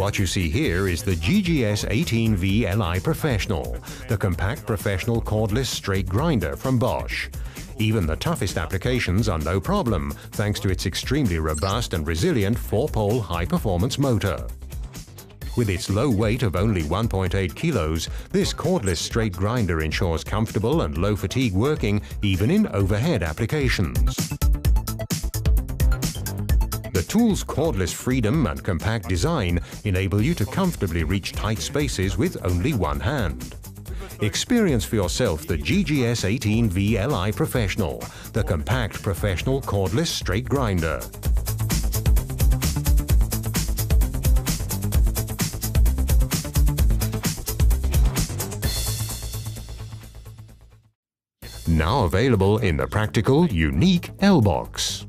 What you see here is the GGS 18V Li Professional, the compact professional cordless straight grinder from Bosch. Even the toughest applications are no problem, thanks to its extremely robust and resilient 4-pole high-performance motor. With its low weight of only 1.8 kilos, this cordless straight grinder ensures comfortable and low-fatigue working even in overhead applications. The tool's cordless freedom and compact design enable you to comfortably reach tight spaces with only one hand. Experience for yourself the GGS 18V Li Professional, the compact professional cordless straight grinder. Now available in the practical, unique L-Box.